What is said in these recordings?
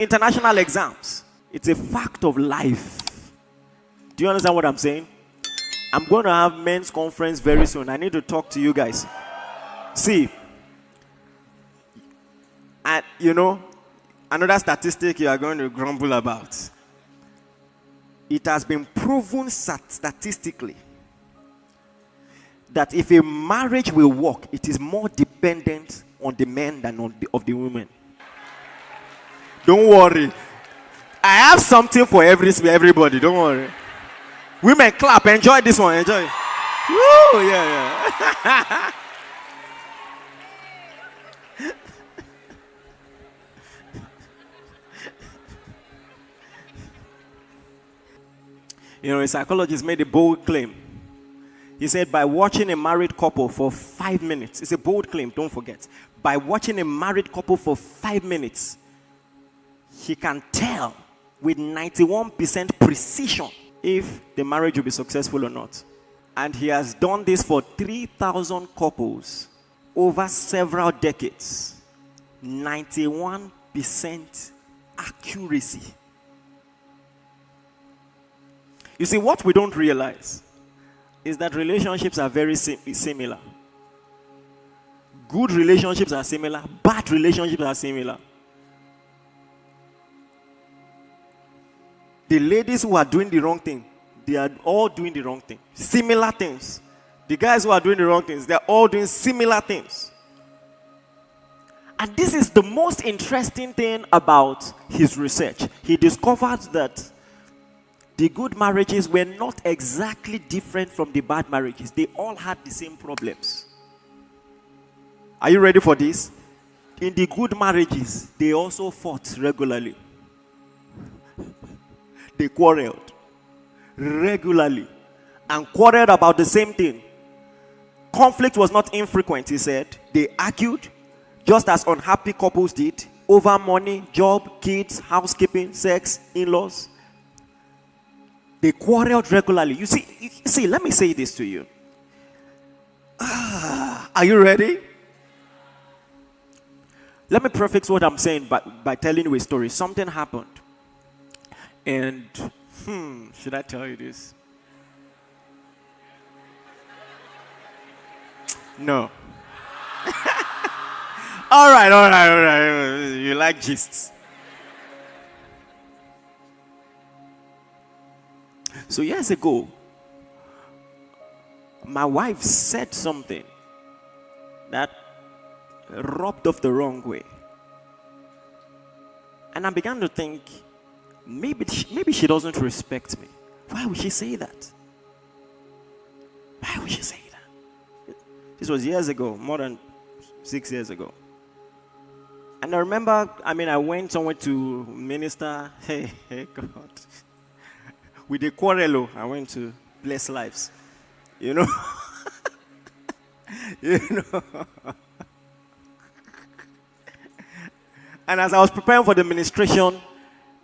international exams. It's a fact of life. Do you understand what I'm saying? I'm going to have men's conference very soon. I need to talk to you guys. See, and another statistic you are going to grumble about. It has been proven statistically that if a marriage will work, it is more dependent on the men than on the women. Don't worry. I have something for everybody. Don't worry. Women, clap. Enjoy this one. Enjoy. Woo, yeah. A psychologist made a bold claim. He said, by watching a married couple for 5 minutes, it's a bold claim, don't forget. By watching a married couple for 5 minutes, he can tell with 91% precision if the marriage will be successful or not. And he has done this for 3,000 couples over several decades. 91% accuracy. You see, what we don't realize is that relationships are very similar. Good relationships are similar. Bad relationships are similar. The ladies who are doing the wrong thing, they are all doing the wrong thing. Similar things. The guys who are doing the wrong things, they are all doing similar things. And this is the most interesting thing about his research. He discovered that the good marriages were not exactly different from the bad marriages. They all had the same problems. Are you ready for this? In the good marriages, they also fought regularly. They quarreled regularly and quarreled about the same thing. Conflict was not infrequent, he said. They argued, just as unhappy couples did, over money, job, kids, housekeeping, sex, in-laws. They quarreled regularly. You see, let me say this to you. Are you ready? Let me prefix what I'm saying by telling you a story. Something happened. And, should I tell you this? No. All right. You like gists. So years ago, my wife said something that rubbed off the wrong way. And I began to think, maybe she doesn't respect me. Why would she say that? Why would she say that? This was years ago, more than 6 years ago. And I remember, I went somewhere to minister. Hey, God. With a quarrel, I went to Bless Lives. You know? And as I was preparing for the ministration,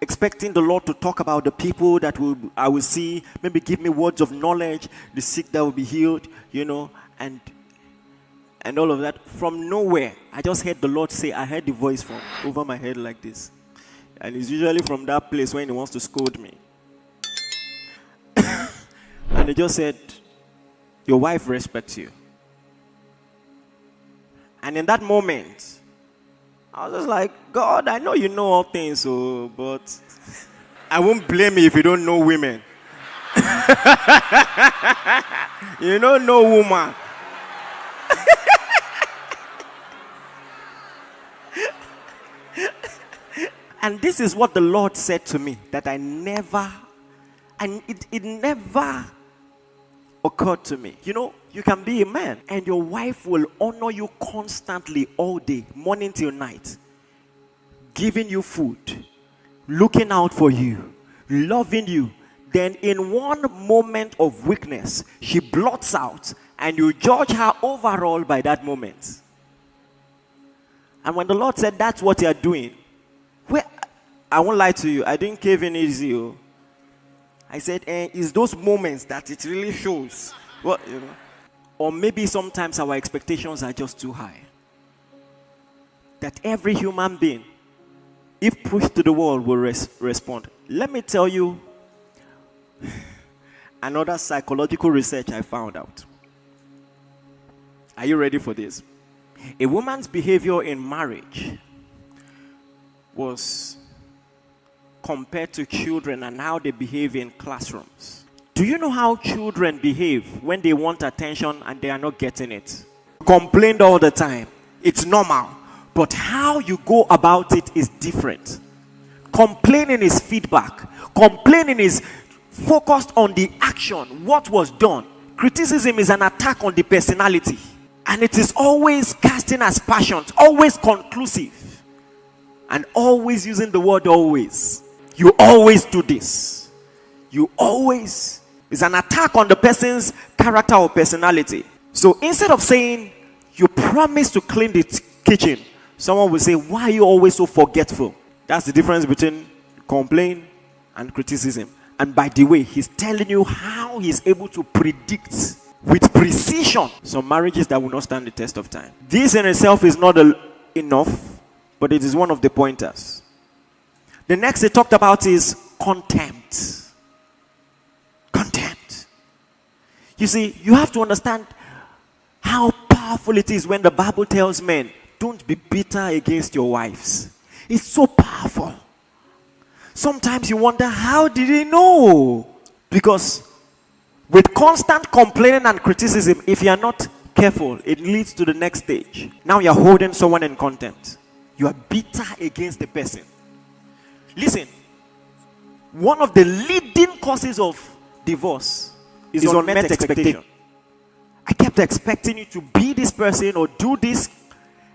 expecting the Lord to talk about the people that I will see, maybe give me words of knowledge, the sick that will be healed, and all of that. From nowhere, I just heard the Lord say, I heard the voice from over my head like this. And it's usually from that place when he wants to scold me. And he just said, your wife respects you. And in that moment, I was just like, God, I know you know all things, but I won't blame you if you don't know women. You don't know woman. And this is what the Lord said to me that it never occurred to me. You can be a man and your wife will honor you constantly all day, morning till night, giving you food, looking out for you, loving you. Then in one moment of weakness, she blots out and you judge her overall by that moment. And when the Lord said that's what you are doing, I won't lie to you, I didn't cave in easy. I said, it's those moments that it really shows. Or maybe sometimes our expectations are just too high. That every human being if pushed to the wall, will respond. Let me tell you another psychological research I found out. Are you ready for this? A woman's behavior in marriage was compared to children and how they behave in classrooms. Do you know how children behave when they want attention and they are not getting it? Complained all the time. It's normal. But how you go about it is different. Complaining is feedback. Complaining is focused on the action, what was done. Criticism is an attack on the personality. And it is always casting aspersions, always conclusive. And always using the word always. You always do this. You always. It's an attack on the person's character or personality. So instead of saying, you promise to clean the kitchen, someone will say, why are you always so forgetful? That's the difference between complaint and criticism. And by the way, he's telling you how he's able to predict with precision some marriages that will not stand the test of time. This in itself is not enough, but it is one of the pointers. The next they talked about is contempt. Contempt. You see, you have to understand how powerful it is when the Bible tells men, don't be bitter against your wives. It's so powerful. Sometimes you wonder, how did he know? Because with constant complaining and criticism, if you are not careful, it leads to the next stage. Now you are holding someone in contempt. You are bitter against the person. Listen, one of the leading causes of divorce is unmet expectation. I kept expecting you to be this person or do this,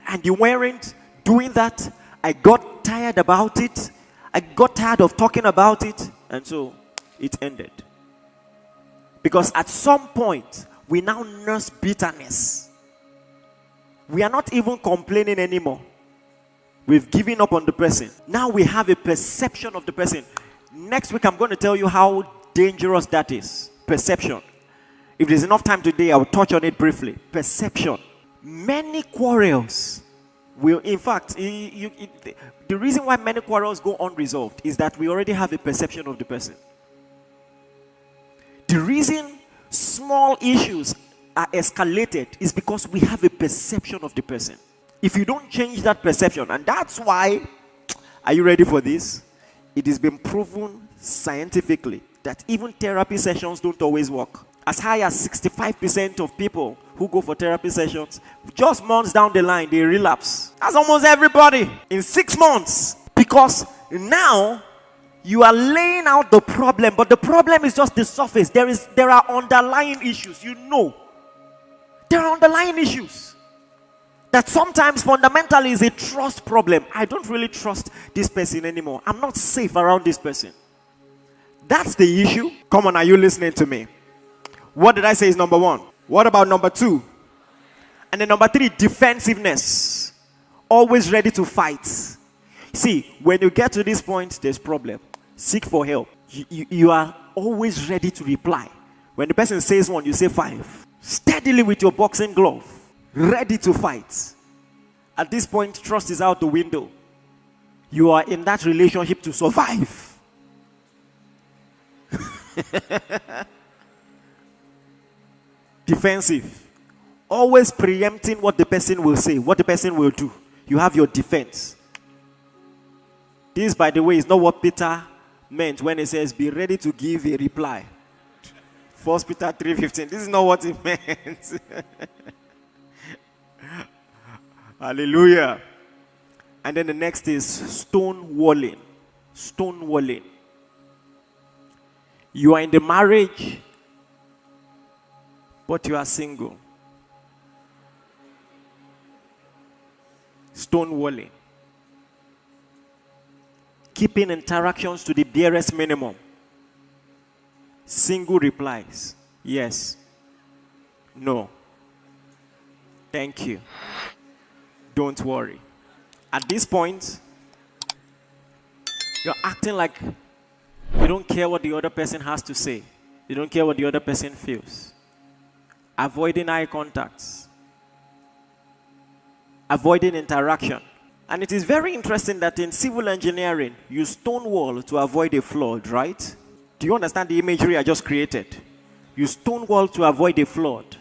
and you weren't doing that. I got tired about it. I got tired of talking about it, and so it ended. Because at some point, we now nurse bitterness. We are not even complaining anymore. We've given up on the person. Now we have a perception of the person. Next week, I'm going to tell you how dangerous that is. Perception. If there's enough time today, I'll touch on it briefly. Perception. Many quarrels will, in fact, the reason why many quarrels go unresolved is that we already have a perception of the person. The reason small issues are escalated is because we have a perception of the person. If you don't change that perception, and that's why, are you ready for this? It has been proven scientifically that even therapy sessions don't always work. As high as 65% of people who go for therapy sessions, just months down the line, they relapse. That's almost everybody in 6 months. Because now you are laying out the problem, but the problem is just the surface. There are underlying issues, you know. There are underlying issues that sometimes fundamentally is a trust problem. I don't really trust this person anymore. I'm not safe around this person. That's the issue. Come on, are you listening to me? What did I say is number 1? What about number 2? And then number 3, defensiveness. Always ready to fight. See, when you get to this point, there's problem. Seek for help. You are always ready to reply. When the person says 1, you say 5. Steadily with your boxing glove. Ready to fight. At this point, trust is out the window. You are in that relationship to survive. Defensive. Always preempting what the person will say, what the person will do. You have your defense. This, by the way, is not what Peter meant when he says, be ready to give a reply. 1 Peter 3:15. This is not what he meant. Hallelujah. And then the next is stonewalling. Stonewalling. You are in the marriage, but you are single. Stonewalling. Keeping interactions to the barest minimum. Single replies. Yes. No. Thank you. Don't worry. At this point, you're acting like you don't care what the other person has to say. You don't care what the other person feels. Avoiding eye contacts. Avoiding interaction. And it is very interesting that in civil engineering, you stonewall to avoid a flood, right? Do you understand the imagery I just created? You stonewall to avoid a flood.